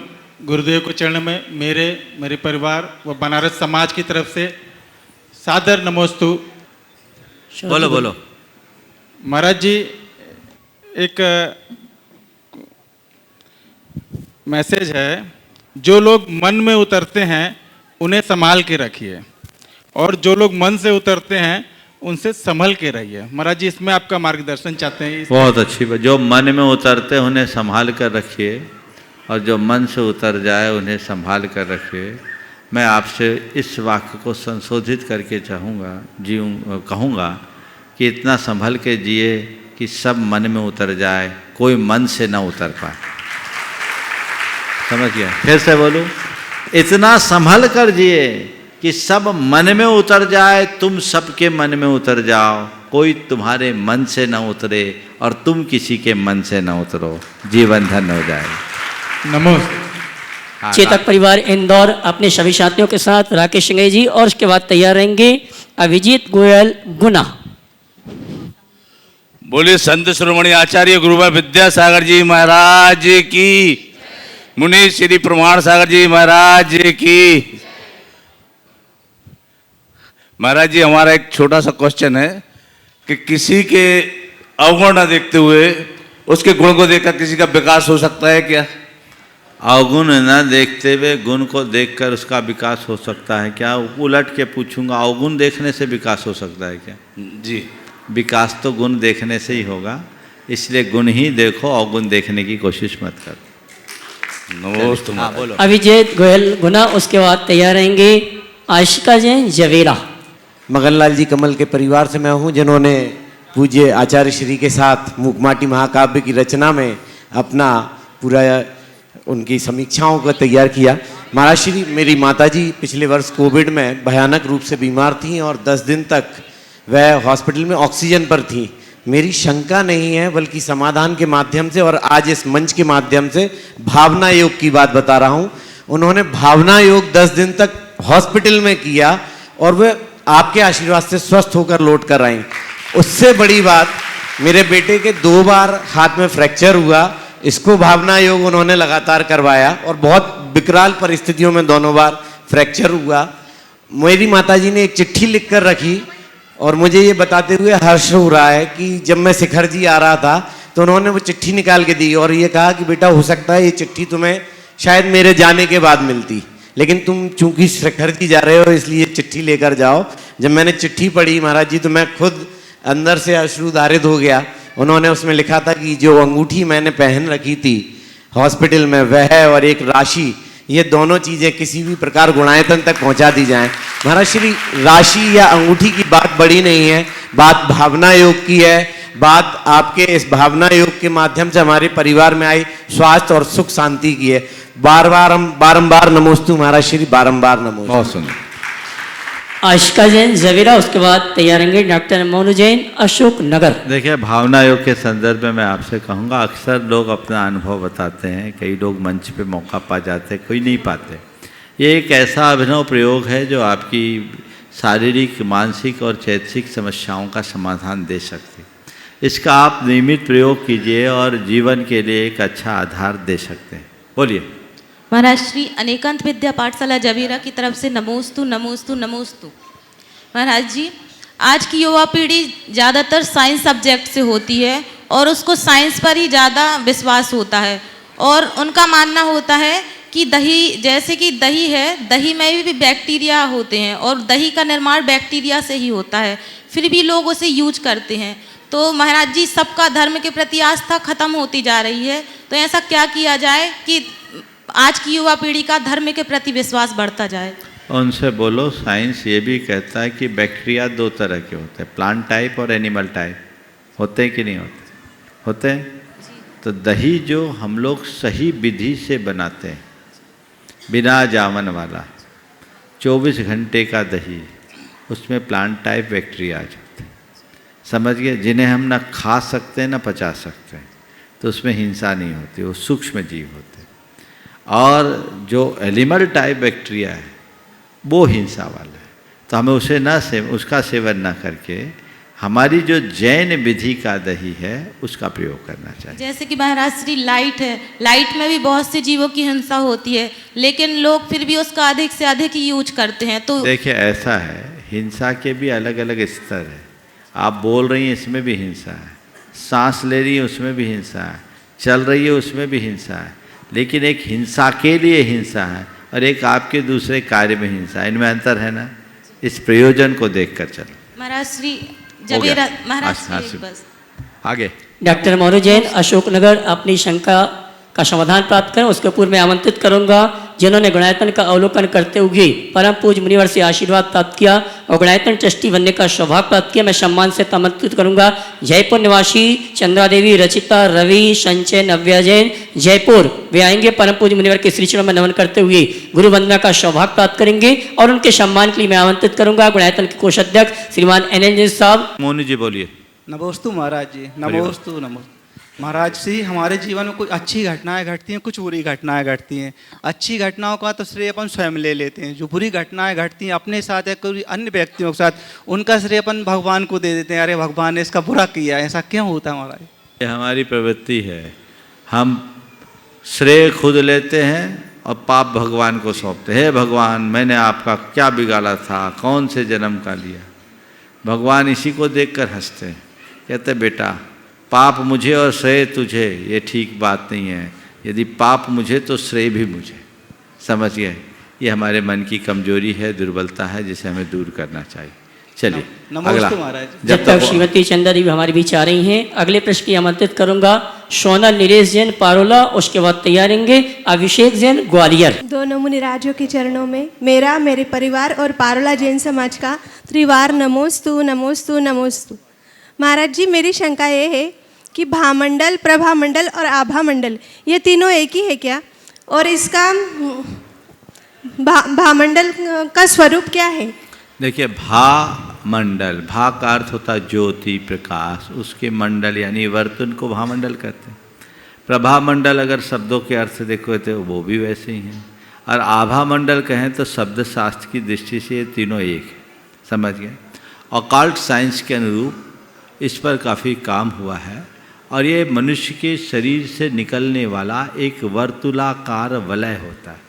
गुरुदेव को चरण में मेरे परिवार व बनारस समाज की तरफ से सादर नमोस्तु। बोलो बोलो। महाराज जी, एक मैसेज है, जो लोग मन में उतरते हैं उन्हें संभाल के रखिए, और जो लोग मन से उतरते हैं उनसे संभल के रहिए। महाराज जी, इसमें आपका मार्गदर्शन चाहते हैं। बहुत अच्छी बात। जो मन में उतरते हैं उन्हें संभाल कर रखिए, और जो मन से उतर जाए उन्हें संभाल कर रखिए। मैं आपसे इस वाक्य को संशोधित करके कहूँगा कि इतना संभल के जिए कि सब मन में उतर जाए, कोई मन से ना उतर पाए। समझ गया? फिर से बोलूं, इतना संभल कर जिए कि सब मन में उतर जाए, तुम सबके मन में उतर जाओ, कोई तुम्हारे मन से ना उतरे और तुम किसी के मन से ना उतरो, जीवन धन्य हो जाए। नमस्ते। चेतक परिवार इंदौर अपने सभी साथियों के साथ राकेश सिंघई जी, और उसके बाद तैयार रहेंगे अभिजीत गोयल गुना। बोलिए संत शिरोमणि आचार्य गुरुवर विद्यासागर जी महाराज की, मुनि श्री प्रमाण सागर जी महाराज की। महाराज जी, हमारा एक छोटा सा क्वेश्चन है कि किसी के अवगुण न देखते हुए उसके गुण को देखकर किसी का विकास हो सकता है क्या? अवगुण न देखते हुए गुण को देखकर उसका विकास हो सकता है क्या? उलट के पूछूंगा, अवगुण देखने से विकास हो सकता है क्या? जी, विकास तो गुण देखने से ही होगा, इसलिए गुण ही देखो, अवगुण देखने की कोशिश मत करो। नमस्ते। हाँ बोलो। अभिजीत गोयल गुना, उसके बाद तैयार रहेंगे आशिका जैन जवेरा। मगनलाल जी कमल के परिवार से मैं हूँ, जिन्होंने पूज्य आचार्य श्री के साथ मूकमाटी महाकाव्य की रचना में अपना पूरा उनकी समीक्षाओं को तैयार किया। महाराज श्री, मेरी माताजी पिछले वर्ष कोविड में भयानक रूप से बीमार थीं और 10 दिन तक वह हॉस्पिटल में ऑक्सीजन पर थीं। मेरी शंका नहीं है बल्कि समाधान के माध्यम से और आज इस मंच के माध्यम से भावना योग की बात बता रहा हूँ। उन्होंने भावना योग 10 दिन तक हॉस्पिटल में किया और वे आपके आशीर्वाद से स्वस्थ होकर लौट कर आए। उससे बड़ी बात, मेरे बेटे के 2 बार हाथ में फ्रैक्चर हुआ, इसको भावना योग उन्होंने लगातार करवाया और बहुत विकराल परिस्थितियों में दोनों बार फ्रैक्चर हुआ। मेरी माताजी ने एक चिट्ठी लिख कर रखी और मुझे ये बताते हुए हर्ष हो रहा है कि जब मैं शिखर जी आ रहा था तो उन्होंने वो चिट्ठी निकाल के दी और ये कहा कि बेटा हो सकता है ये चिट्ठी तुम्हें शायद मेरे जाने के बाद मिलती, लेकिन तुम चूंकि शिखर जी जा रहे हो इसलिए चिट्ठी लेकर जाओ। जब मैंने चिट्ठी पढ़ी महाराज जी तो मैं खुद अंदर से अश्रुधारित हो गया। उन्होंने उसमें लिखा था कि जो अंगूठी मैंने पहन रखी थी हॉस्पिटल में वह और एक राशि, ये दोनों चीज़ें किसी भी प्रकार गुणायतन तक पहुंचा दी जाएं। महाराज श्री राशि या अंगूठी की बात बड़ी नहीं है, बात भावना योग की है, बात आपके इस भावना योग के माध्यम से हमारे परिवार में आई स्वास्थ्य और सुख शांति की है। बारंबार नमोस्तु महाराज श्री, बारंबार नमोस्तु। बहुत सुंदर। आशिका जैन जवेरा, उसके बाद तैयार होंगे डॉक्टर मोनू जैन अशोक नगर। देखिए, भावना योग के संदर्भ में मैं आपसे कहूँगा, अक्सर लोग अपना अनुभव बताते हैं, कई लोग मंच पे मौका पा जाते हैं, कोई नहीं पाते। ये एक ऐसा अभिनव प्रयोग है जो आपकी शारीरिक, मानसिक और चैतसिक समस्याओं का समाधान दे सकती है। इसका आप नियमित प्रयोग कीजिए और जीवन के लिए एक अच्छा आधार दे सकते हैं। बोलिए। महाराज श्री अनेकांत विद्या पाठशाला जबीरा की तरफ से नमोस्तु नमोस्तु नमोस्तु। महाराज जी, आज की युवा पीढ़ी ज़्यादातर साइंस सब्जेक्ट से होती है और उसको साइंस पर ही ज़्यादा विश्वास होता है और उनका मानना होता है कि दही, जैसे कि दही है, दही में भी बैक्टीरिया होते हैं और दही का निर्माण बैक्टीरिया से ही होता है, फिर भी लोग उसे यूज करते हैं। तो महाराज जी, सबका धर्म के प्रति आस्था खत्म होती जा रही है, तो ऐसा क्या किया जाए कि आज की युवा पीढ़ी का धर्म के प्रति विश्वास बढ़ता जाए? उनसे बोलो, साइंस ये भी कहता है कि बैक्टीरिया दो तरह के होते हैं, प्लांट टाइप और एनिमल टाइप। होते हैं कि नहीं होते? होते हैं। तो दही जो हम लोग सही विधि से बनाते हैं, बिना जामन वाला 24 घंटे का दही, उसमें प्लांट टाइप बैक्टीरिया आ जाते हैं, समझ गए, जिन्हें हम ना खा सकते हैं ना पचा सकते हैं, तो उसमें हिंसा नहीं होती, वो सूक्ष्म जीव होते हैं। और जो एनिमल टाइप बैक्टीरिया है वो हिंसा वाला है, तो हमें उसे उसका सेवन ना करके हमारी जो जैन विधि का दही है उसका प्रयोग करना चाहिए। जैसे कि महाराज श्री लाइट है, लाइट में भी बहुत से जीवों की हिंसा होती है, लेकिन लोग फिर भी उसका अधिक से अधिक यूज करते हैं। तो देखिए, ऐसा है, हिंसा के भी अलग अलग स्तर है। आप बोल रही हैं इसमें भी हिंसा है, सांस ले रही है उसमें भी हिंसा है, चल रही है उसमें भी हिंसा है, लेकिन एक हिंसा के लिए हिंसा है और एक आपके दूसरे कार्य में हिंसा है, इनमें अंतर है ना। इस प्रयोजन को देखकर चलो। महाराज श्री जबीरा, महाराज श्री बस आगे। डॉक्टर मोनू जैन अशोक नगर, अपनी शंका का समाधान प्राप्त करें। उसके पूर्व मैं आमंत्रित करूंगा जिन्होंने गुणायतन का अवलोकन करते हुए परम पूज्य मुनिवर से आशीर्वाद प्राप्त किया और गुणायतन ट्रस्टी बनने का सौभाग्य प्राप्त किया, मैं सम्मान से आमंत्रित करूंगा जयपुर निवासी चंद्रा देवी, रचिता, रवि, संचय, नव्या जैन जयपुर। वे आएंगे, परम पूज्य मुनिवर के श्री चरणों में नमन करते हुए गुरु वंदना का सौभाग्य प्राप्त करेंगे और उनके सम्मान के लिए मैं आमंत्रित करूंगा गुणायतन के कोषाध्यक्ष श्रीमान NN साहब। मोनू जी बोलिए। नमोस्तु महाराज जी, नमोस्तु नमोस्तु। महाराज जी, हमारे जीवन में कुछ अच्छी घटनाएं घटती हैं, कुछ बुरी घटनाएं घटती हैं। अच्छी घटनाओं का तो श्रेय अपन स्वयं ले लेते हैं, जो बुरी घटनाएं घटती हैं अपने साथ या कोई अन्य व्यक्तियों के साथ, उनका श्रेय अपन भगवान को दे देते हैं। अरे भगवान ने इसका बुरा किया, ऐसा क्यों होता है महाराज? ये हमारी प्रवृत्ति है, हम श्रेय खुद लेते हैं और पाप भगवान को सौंपते हैं। हे भगवान, मैंने आपका क्या बिगाड़ा था, कौन से जन्म का लिया? भगवान इसी को देखकर हंसते हैं, कहते बेटा पाप मुझे और श्रेय तुझे, ये ठीक बात नहीं है। यदि पाप मुझे तो श्रेय भी मुझे, समझ गए? ये हमारे मन की कमजोरी है, दुर्बलता है, जिसे हमें दूर करना चाहिए। चलिए अगला। जब तक श्रीमती चंदा देवी हमारे बीच आ रही हैं, अगले प्रश्न की आमंत्रित करूंगा सोनल नीलेश जैन पारोला, उसके बाद तैयार रहेंगे अभिषेक जैन ग्वालियर। दोनों मुनिराजों के चरणों में मेरा, मेरे परिवार और पारोला जैन समाज का त्रिवार नमोस्तु नमोस्तु नमोस्तु। महाराज जी, मेरी शंका ये है कि भामंडल, प्रभामंडल और आभामंडल ये तीनों एक ही है क्या? और इसका भामंडल का स्वरूप क्या है? देखिए, भामंडल, भा का अर्थ होता है ज्योति, प्रकाश, उसके मंडल यानी वर्तुन को भामंडल कहते हैं। प्रभामंडल अगर शब्दों के अर्थ से देखो तो वो भी वैसे ही हैं, और आभामंडल कहें तो शब्द शास्त्र की दृष्टि से ये तीनों एक है, समझ गए? ऑकल्ट साइंस के अनुरूप इस पर काफ़ी काम हुआ है और ये मनुष्य के शरीर से निकलने वाला एक वर्तुलाकार वलय होता है।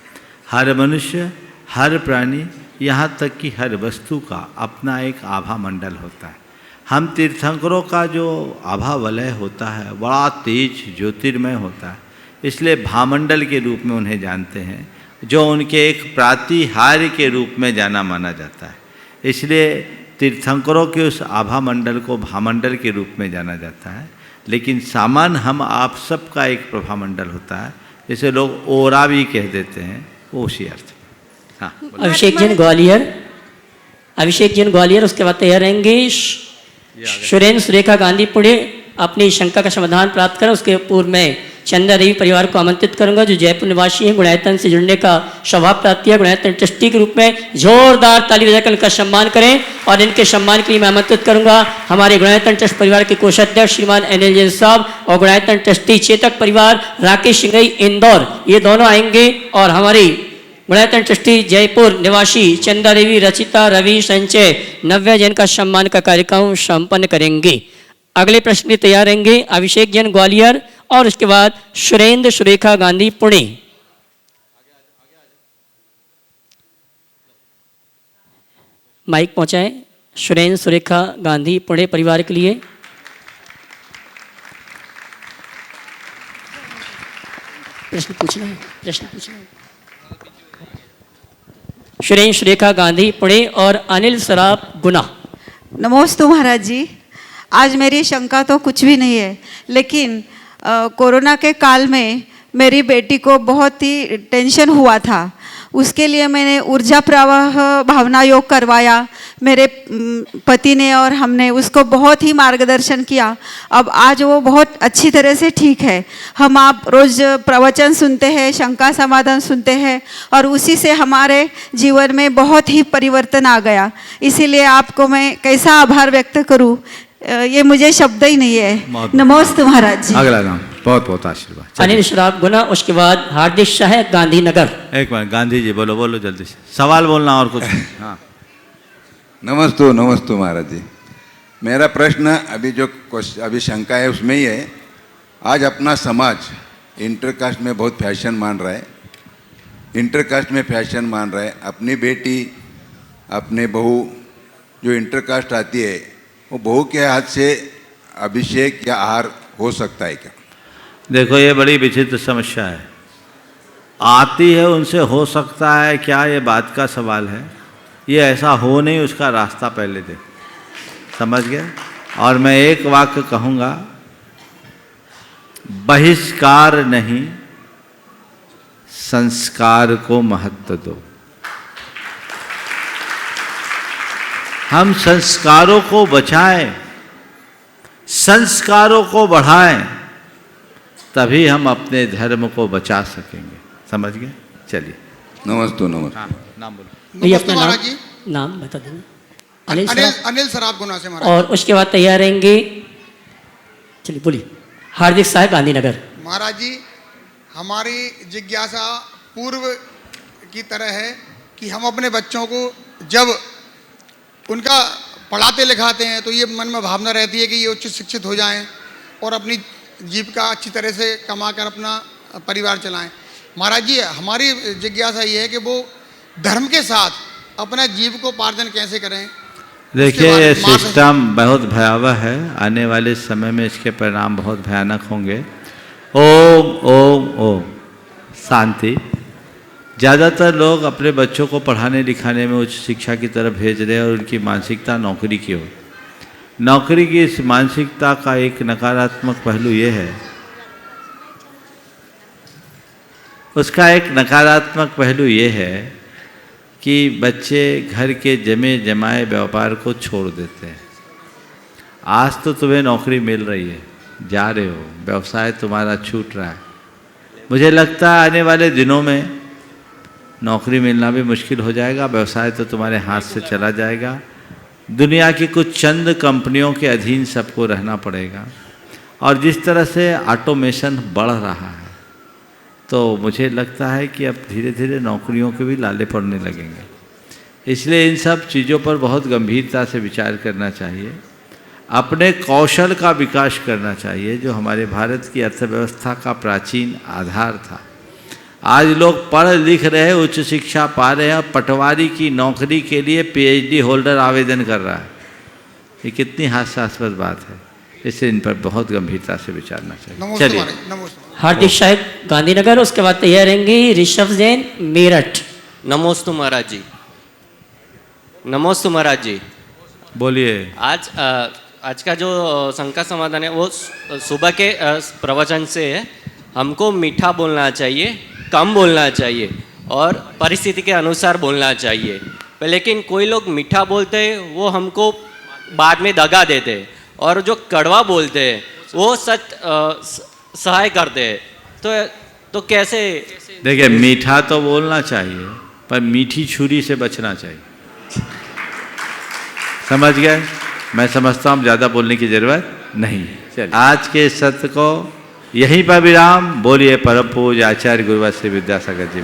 हर मनुष्य, हर प्राणी यहाँ तक कि हर वस्तु का अपना एक आभा मंडल होता है। हम तीर्थंकरों का जो आभा वलय होता है बड़ा तेज ज्योतिर्मय होता है, इसलिए भामंडल के रूप में उन्हें जानते हैं, जो उनके एक प्रातिहार्य के रूप में जाना माना जाता है। इसलिए तीर्थंकरों के उस आभा मंडल को भामंडल के रूप में जाना जाता है। लेकिन सामान हम आप सबका एक प्रभामंडल होता है, जिसे लोग ओरा भी कह देते हैं, वो उसी अर्थ। हाँ, अभिषेक जैन ग्वालियर, अभिषेक जैन ग्वालियर। उसके बाद तैयार रहेंगे सुरेंद्र सुरेखा गांधी पुणे। अपनी शंका का समाधान प्राप्त करें। उसके पूर्व में चंदा देवी परिवार को आमंत्रित करूंगा, जो जयपुर निवासी हैं। गुणायतन से जुड़ने का स्वभाव प्राप्ति है। गुणायतन ट्रस्टी के रूप में जोरदार ताली बजाकर इनका सम्मान करें। और इनके सम्मान के लिए मैं आमंत्रित करूंगा हमारे गुणायतन ट्रस्ट परिवार के कोषाध्यक्ष श्रीमान एनएल जैन साहब और गुणायतन ट्रस्टी चेतक परिवार राकेश सिंघई इंदौर, ये दोनों आएंगे। और हमारी गुणायतन ट्रस्टी जयपुर निवासी चंदा देवी, रचिता, रवि, संचय, नव्या जैन का सम्मान का कार्यक्रम संपन्न करेंगे। अगले प्रश्न के तैयार रहेंगे अभिषेक जैन ग्वालियर और उसके बाद सुरेंद्र सुरेखा गांधी पुणे। माइक पहुंचाएं सुरेंद्र सुरेखा गांधी पुणे परिवार के लिए। प्रश्न पूछना है, प्रश्न पूछना है। सुरेंद्र सुरेखा गांधी पुणे और अनिल सराफ गुना। नमोस्तु महाराज जी। आज मेरी शंका तो कुछ भी नहीं है, लेकिन कोरोना के काल में मेरी बेटी को बहुत ही टेंशन हुआ था। उसके लिए मैंने ऊर्जा प्रवाह भावना योग करवाया। मेरे पति ने और हमने उसको बहुत ही मार्गदर्शन किया। अब आज वो बहुत अच्छी तरह से ठीक है। हम आप रोज़ प्रवचन सुनते हैं, शंका समाधान सुनते हैं और उसी से हमारे जीवन में बहुत ही परिवर्तन आ गया। इसीलिए आपको मैं कैसा आभार व्यक्त करूं, ये मुझे शब्द ही नहीं है। नमस्ते महाराज जी। अगला नाम, बहुत बहुत आशीर्वाद। अनिल शराब गुना। उसके बाद हार्दिक शाह गांधीनगर। एक मिनट, गांधी जी बोलो, बोलो जल्दी से, सवाल बोलना और कुछ नहीं। हाँ, नमस्ते नमस्ते महाराज जी। मेरा प्रश्न अभी शंका है उसमें ही है। आज अपना समाज इंटरकास्ट में बहुत फैशन मान रहा है, इंटरकास्ट में फैशन मान रहा है। अपनी बेटी, अपने बहू जो इंटरकास्ट आती है, वो बहू के हाथ से अभिषेक या आहार हो सकता है क्या? देखो, ये बड़ी विचित्र समस्या है। आती है उनसे हो सकता है क्या, ये बात का सवाल है। ये ऐसा हो नहीं, उसका रास्ता पहले दे, समझ गए। और मैं एक वाक्य कहूँगा, बहिष्कार नहीं, संस्कार को महत्व दो। हम संस्कारों को बचाएं, संस्कारों को बढ़ाएं, तभी हम अपने धर्म को बचा सकेंगे, समझ गए। चलिए, नमस्ते नमस्ते। हाँ, नाम बोलो। नमस्ते महाराज जी। नाम बता देना। अनिल सराफ गुना से महाराज। और उसके बाद तैयार रहेंगे, चलिए बोलिए, हार्दिक शाह गांधीनगर। महाराज जी, हमारी जिज्ञासा पूर्व की तरह है कि हम अपने बच्चों को जब उनका पढ़ाते लिखाते हैं तो ये मन में भावना रहती है कि ये उच्च शिक्षित हो जाएं और अपनी जीविका अच्छी तरह से कमा कर अपना परिवार चलाएं। महाराज जी, हमारी जिज्ञासा ये है कि वो धर्म के साथ अपना जीविकोपार्जन कैसे करें। देखिए, ये सिस्टम बहुत भयावह है। आने वाले समय में इसके परिणाम बहुत भयानक होंगे। ओम ओम ओम शांति। ज़्यादातर लोग अपने बच्चों को पढ़ाने लिखाने में उच्च शिक्षा की तरफ भेज रहे हैं और उनकी मानसिकता नौकरी की ओर। नौकरी की इस मानसिकता का एक नकारात्मक पहलू ये है, उसका एक नकारात्मक पहलू ये है कि बच्चे घर के जमे जमाए व्यापार को छोड़ देते हैं। आज तो तुम्हें नौकरी मिल रही है, जा रहे हो, व्यवसाय तुम्हारा छूट रहा है। मुझे लगता है आने वाले दिनों में नौकरी मिलना भी मुश्किल हो जाएगा, व्यवसाय तो तुम्हारे हाथ से चला जाएगा। दुनिया की कुछ चंद कंपनियों के अधीन सबको रहना पड़ेगा। और जिस तरह से ऑटोमेशन बढ़ रहा है, तो मुझे लगता है कि अब धीरे धीरे नौकरियों के भी लाले पड़ने लगेंगे। इसलिए इन सब चीज़ों पर बहुत गंभीरता से विचार करना चाहिए। अपने कौशल का विकास करना चाहिए, जो हमारे भारत की अर्थव्यवस्था का प्राचीन आधार था। आज लोग पढ़ लिख रहे, उच्च शिक्षा पा रहे हैं और पटवारी की नौकरी के लिए पीएचडी होल्डर आवेदन कर रहा है। ये कितनी हास्यास्पद बात है। इससे इन पर बहुत गंभीरता से विचारना चाहिए। चलिए, हार्दिक शाहिद गांधीनगर, उसके बाद तैयार रहेंगे ऋषभ जैन मेरठ। नमोस्तु महाराज जी। नमोस्तु महाराज जी। बोलिए। आज का जो शंका समाधान है वो सुबह के प्रवचन से है। हमको मीठा बोलना चाहिए, कम बोलना चाहिए और परिस्थिति के अनुसार बोलना चाहिए। लेकिन कोई लोग मीठा बोलते हैं वो हमको बाद में दगा देते हैं, और जो कड़वा बोलते हैं वो सहाय करते हैं। तो कैसे? देखिए, मीठा तो बोलना चाहिए पर मीठी छुरी से बचना चाहिए। समझ गए? मैं समझता हूँ ज़्यादा बोलने की जरूरत नहीं। चलिए, आज के सत्र को यहीं पर विराम। बोलिए परम पूज्य आचार्य गुरुवर श्री विद्यासागर जी।